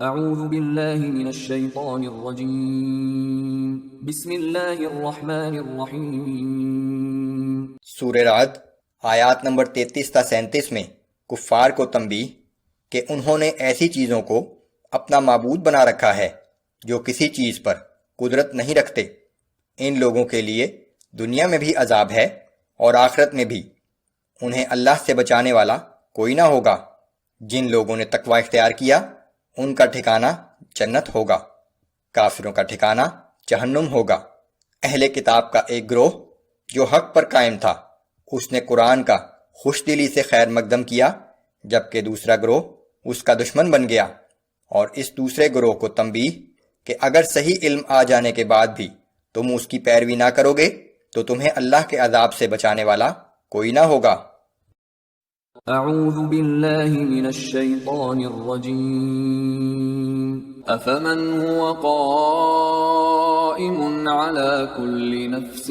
اعوذ باللہ من الشیطان الرجیم بسم اللہ الرحمن الرحیم۔ سورہ رعد آیات نمبر 33 تا 37 میں کفار کو تنبیہ کہ انہوں نے ایسی چیزوں کو اپنا معبود بنا رکھا ہے جو کسی چیز پر قدرت نہیں رکھتے۔ ان لوگوں کے لیے دنیا میں بھی عذاب ہے اور آخرت میں بھی انہیں اللہ سے بچانے والا کوئی نہ ہوگا۔ جن لوگوں نے تقوی اختیار کیا ان کا ٹھکانہ جنت ہوگا، کافروں کا ٹھکانہ جہنم ہوگا۔ اہل کتاب کا ایک گروہ جو حق پر قائم تھا اس نے قرآن کا خوش دلی سے خیر مقدم کیا، جبکہ دوسرا گروہ اس کا دشمن بن گیا۔ اور اس دوسرے گروہ کو تنبیہ کہ اگر صحیح علم آ جانے کے بعد بھی تم اس کی پیروی نہ کرو گے تو تمہیں اللہ کے عذاب سے بچانے والا کوئی نہ ہوگا۔ اعوذ باللہ من الشیطان الرجیم افمن هو قائم على كل نفس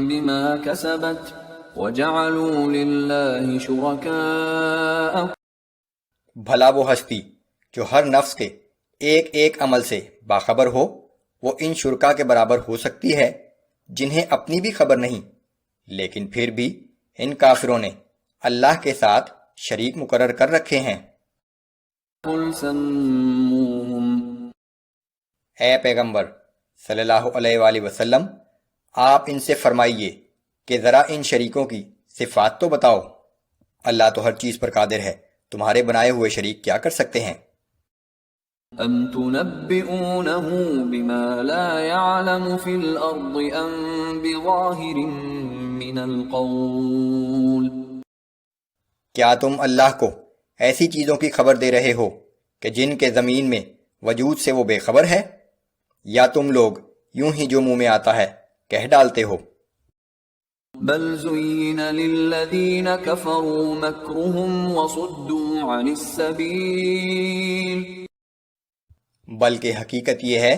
بما كسبت وجعلوا للہ شرکاء۔ بھلا وہ ہستی جو ہر نفس کے ایک ایک عمل سے باخبر ہو وہ ان شرکا کے برابر ہو سکتی ہے جنہیں اپنی بھی خبر نہیں، لیکن پھر بھی ان کافروں نے اللہ کے ساتھ شریک مقرر کر رکھے ہیں۔ قل سموہم، اے پیغمبر صلی اللہ علیہ وآلہ وسلم آپ ان سے فرمائیے کہ ذرا ان شریکوں کی صفات تو بتاؤ۔ اللہ تو ہر چیز پر قادر ہے، تمہارے بنائے ہوئے شریک کیا کر سکتے ہیں؟ ام تنبئونہ بما لا يعلم فی الارض ام بظاہر من القول۔ کیا تم اللہ کو ایسی چیزوں کی خبر دے رہے ہو کہ جن کے زمین میں وجود سے وہ بے خبر ہے، یا تم لوگ یوں ہی جو منہ میں آتا ہے کہہ ڈالتے ہو؟ بل زین للذین کفروا مکرهم وصدوا عن السبیل۔ بلکہ حقیقت یہ ہے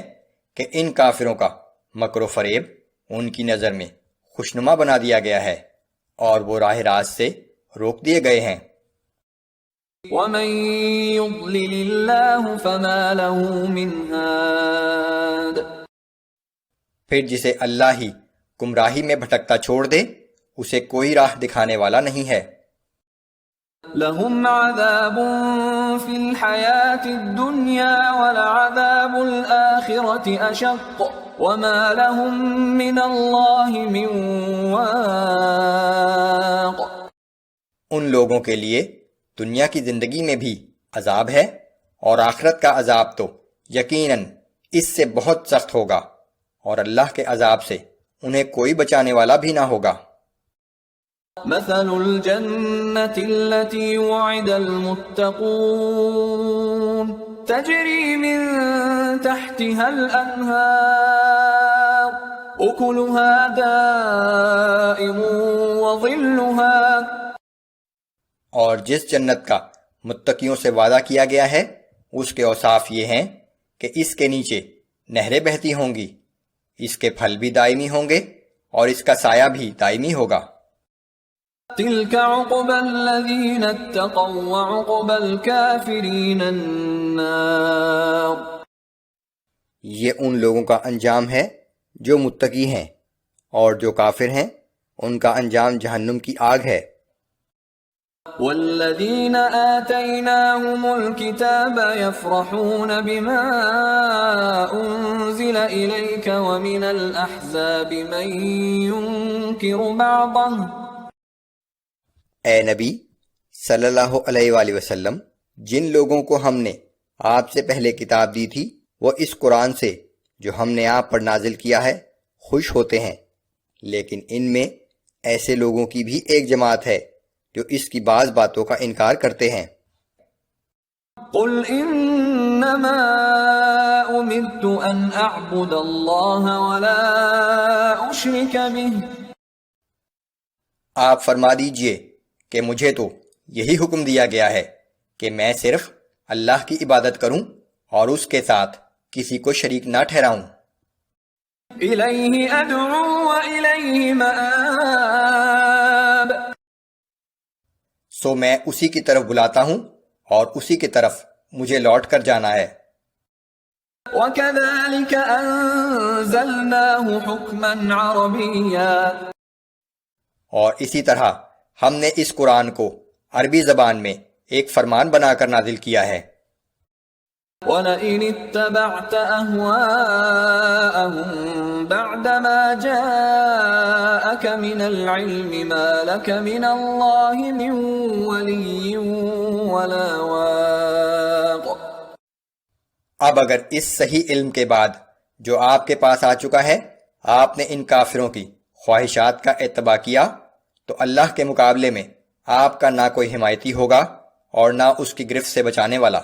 کہ ان کافروں کا مکر و فریب ان کی نظر میں خوشنما بنا دیا گیا ہے اور وہ راہ راست سے روک دیے گئے ہیں۔ ومن یضلل اللہ فما له من ہاد۔ پھر جسے اللہ ہی گمراہی میں بھٹکتا چھوڑ دے اسے کوئی راہ دکھانے والا نہیں ہے۔ لهم عذاب في الحياة الدنيا ولعذاب الآخرة أشق وما لهم من الله من واق۔ ان لوگوں کے لیے دنیا کی زندگی میں بھی عذاب ہے اور آخرت کا عذاب تو یقیناً اس سے بہت سخت ہوگا، اور اللہ کے عذاب سے انہیں کوئی بچانے والا بھی نہ ہوگا۔ مثل الجنة التي وعد المتقون تجري من تحتها الأنهار أكلها دائم وظلها۔ اور جس جنت کا متقیوں سے وعدہ کیا گیا ہے اس کے اوصاف یہ ہیں کہ اس کے نیچے نہریں بہتی ہوں گی، اس کے پھل بھی دائمی ہوں گے اور اس کا سایہ بھی دائمی ہوگا۔ تلك عقبى الذين اتقوا وعقبى الكافرين النار۔ یہ ان لوگوں کا انجام ہے جو متقی ہیں، اور جو کافر ہیں ان کا انجام جہنم کی آگ ہے۔ والذين آتيناهم الكتاب يفرحون بما أنزل إليك ومن الأحزاب من ينكر بعضه۔ اے نبی صلی اللہ علیہ وآلہ وسلم جن لوگوں کو ہم نے آپ سے پہلے کتاب دی تھی وہ اس قرآن سے جو ہم نے آپ پر نازل کیا ہے خوش ہوتے ہیں، لیکن ان میں ایسے لوگوں کی بھی ایک جماعت ہے جو اس کی بعض باتوں کا انکار کرتے ہیں۔ قل انما امرت ان اعبد اللہ ولا اشرک به۔ آپ فرما دیجئے کہ مجھے تو یہی حکم دیا گیا ہے کہ میں صرف اللہ کی عبادت کروں اور اس کے ساتھ کسی کو شریک نہ ٹھہراؤں۔ الیہ ادعو والیہ مآب۔ سو میں اسی کی طرف بلاتا ہوں اور اسی کی طرف مجھے لوٹ کر جانا ہے۔ وَكَذَلِكَ أَنزَلْنَاهُ حُكْمًا عَرَبِيًّا اور اسی طرح ہم نے اس قرآن کو عربی زبان میں ایک فرمان بنا کر نازل کیا ہے۔ وَلَئِنِ اتَّبَعْتَ أَهْوَاءَهُمْ بَعْدَمَا جَاءَكَ مِنَ الْعِلْمِ مَا لَكَ مِنَ اللَّهِ مِنْ وَلِيٍّ وَلَا وَاقٍ۔ اب اگر اس صحیح علم کے بعد جو آپ کے پاس آ چکا ہے آپ نے ان کافروں کی خواہشات کا اتباع کیا تو اللہ کے مقابلے میں آپ کا نہ کوئی حمایتی ہوگا اور نہ اس کی گرفت سے بچانے والا۔